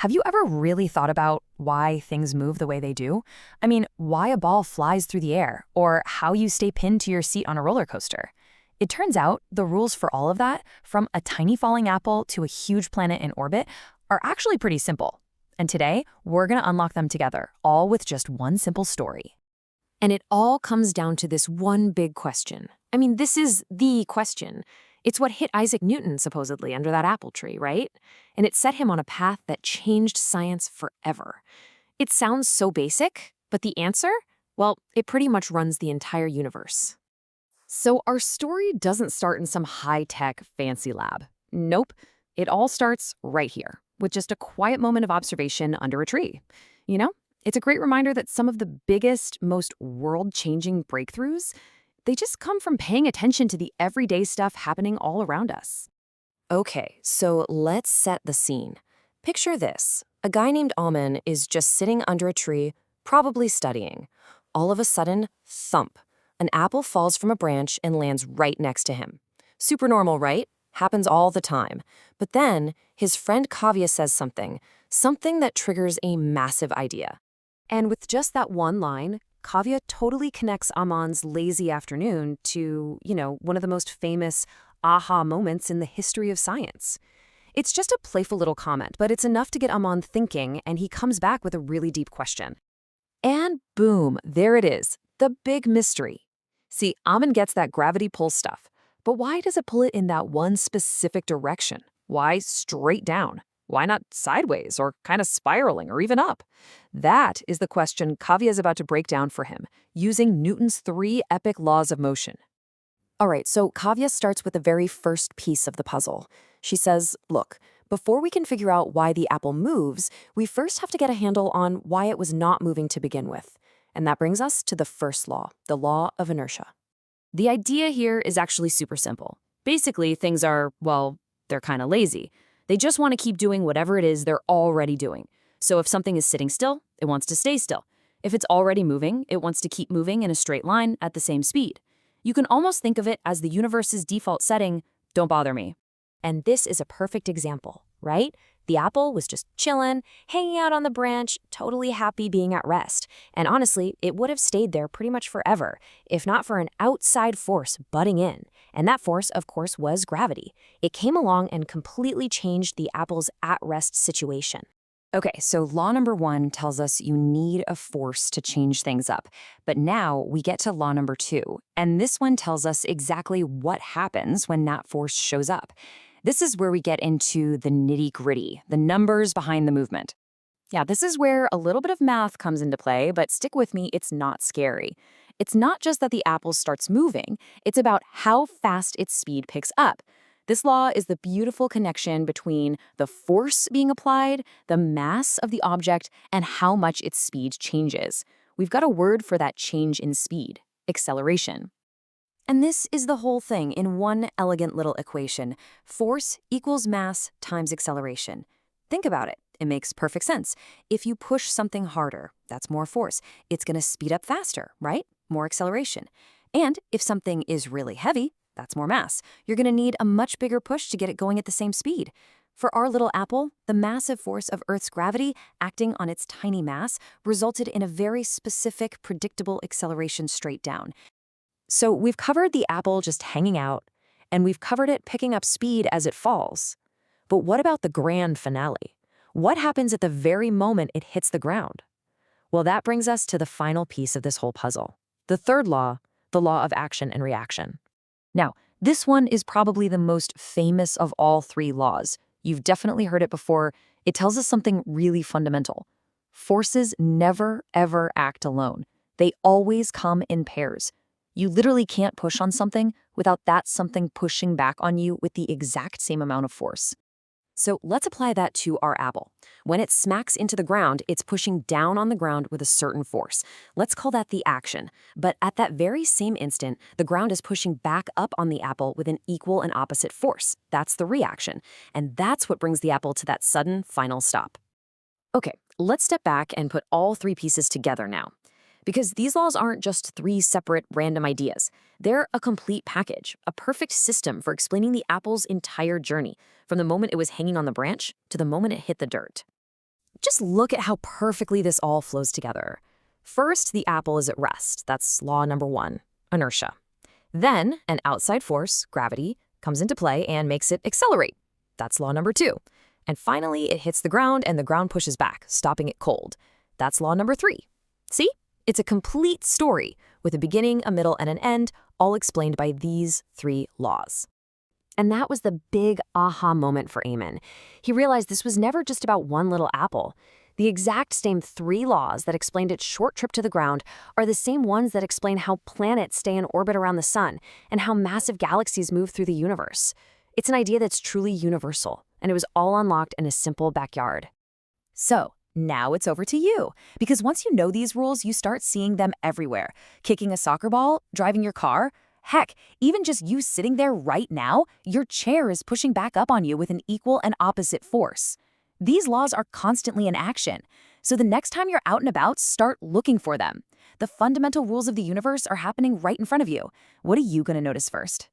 Have you ever really thought about why things move the way they do? I mean, why a ball flies through the air, or how you stay pinned to your seat on a roller coaster? It turns out the rules for all of that, from a tiny falling apple to a huge planet in orbit, are actually pretty simple. And today, we're going to unlock them together, all with just one simple story. And it all comes down to this one big question. I mean, this is the question. It's what hit Isaac Newton, supposedly, under that apple tree, right? And it set him on a path that changed science forever. It sounds so basic, but the answer? Well, it pretty much runs the entire universe. So our story doesn't start in some high-tech, fancy lab. Nope. It all starts right here, with just a quiet moment of observation under a tree. You know, it's a great reminder that some of the biggest, most world-changing breakthroughs, they just come from paying attention to the everyday stuff happening all around us. Okay, so let's set the scene. Picture this. A guy named Alman is just sitting under a tree, probably studying. All of a sudden, thump. An apple falls from a branch and lands right next to him. Super normal, right? Happens all the time. But then, his friend Kavya says something that triggers a massive idea. And with just that one line, Kavya totally connects Aman's lazy afternoon to, one of the most famous aha moments in the history of science. It's just a playful little comment, but it's enough to get Aman thinking, and he comes back with a really deep question. And boom, there it is, the big mystery. See, Aman gets that gravity pull stuff, but why does it pull it in that one specific direction? Why straight down? Why not sideways or kind of spiraling or even up? That is the question Kavya is about to break down for him, using Newton's 3 epic laws of motion. All right, so Kavya starts with the very first piece of the puzzle. She says, look, before we can figure out why the apple moves, we first have to get a handle on why it was not moving to begin with. And that brings us to the first law, the law of inertia. The idea here is actually super simple. Basically, things are, well, they're kind of lazy. They just want to keep doing whatever it is they're already doing. So if something is sitting still, it wants to stay still. If it's already moving, it wants to keep moving in a straight line at the same speed. You can almost think of it as the universe's default setting, don't bother me. And this is a perfect example, right? The apple was just chillin', hanging out on the branch, totally happy being at rest. And honestly, it would have stayed there pretty much forever, if not for an outside force butting in. And that force, of course, was gravity. It came along and completely changed the apple's at-rest situation. Okay, so law number 1 tells us you need a force to change things up. But now we get to law number 2, and this one tells us exactly what happens when that force shows up. This is where we get into the nitty-gritty, the numbers behind the movement. Yeah, this is where a little bit of math comes into play, but stick with me, it's not scary. It's not just that the apple starts moving, it's about how fast its speed picks up. This law is the beautiful connection between the force being applied, the mass of the object, and how much its speed changes. We've got a word for that change in speed: acceleration. And this is the whole thing in one elegant little equation. Force equals mass times acceleration. Think about it. It makes perfect sense. If you push something harder, that's more force. It's going to speed up faster, right? More acceleration. And if something is really heavy, that's more mass. You're going to need a much bigger push to get it going at the same speed. For our little apple, the massive force of Earth's gravity acting on its tiny mass resulted in a very specific, predictable acceleration straight down. So we've covered the apple just hanging out, and we've covered it picking up speed as it falls. But what about the grand finale? What happens at the very moment it hits the ground? Well, that brings us to the final piece of this whole puzzle. The third law, the law of action and reaction. Now, this one is probably the most famous of all 3 laws. You've definitely heard it before. It tells us something really fundamental. Forces never, ever act alone. They always come in pairs. You literally can't push on something without that something pushing back on you with the exact same amount of force. So let's apply that to our apple. When it smacks into the ground, it's pushing down on the ground with a certain force. Let's call that the action. But at that very same instant, the ground is pushing back up on the apple with an equal and opposite force. That's the reaction. And that's what brings the apple to that sudden final stop. Okay, let's step back and put all 3 pieces together now. Because these laws aren't just 3 separate random ideas. They're a complete package, a perfect system for explaining the apple's entire journey, from the moment it was hanging on the branch to the moment it hit the dirt. just look at how perfectly this all flows together. First, the apple is at rest. That's law number 1, inertia. Then, an outside force, gravity, comes into play and makes it accelerate. That's law number 2. And finally, it hits the ground and the ground pushes back, stopping it cold. That's law number 3. See? It's a complete story with a beginning, a middle, and an end, all explained by these 3 laws. And that was the big aha moment for Eamon. He realized this was never just about one little apple. The exact same 3 laws that explained its short trip to the ground are the same ones that explain how planets stay in orbit around the sun and how massive galaxies move through the universe. It's an idea that's truly universal, and it was all unlocked in a simple backyard. So, now it's over to you, because once you know these rules, you start seeing them everywhere. Kicking a soccer ball, driving your car, heck, even just you sitting there right now, your chair is pushing back up on you with an equal and opposite force. These laws are constantly in action, so the next time you're out and about, start looking for them. The fundamental rules of the universe are happening right in front of you. What are you going to notice first?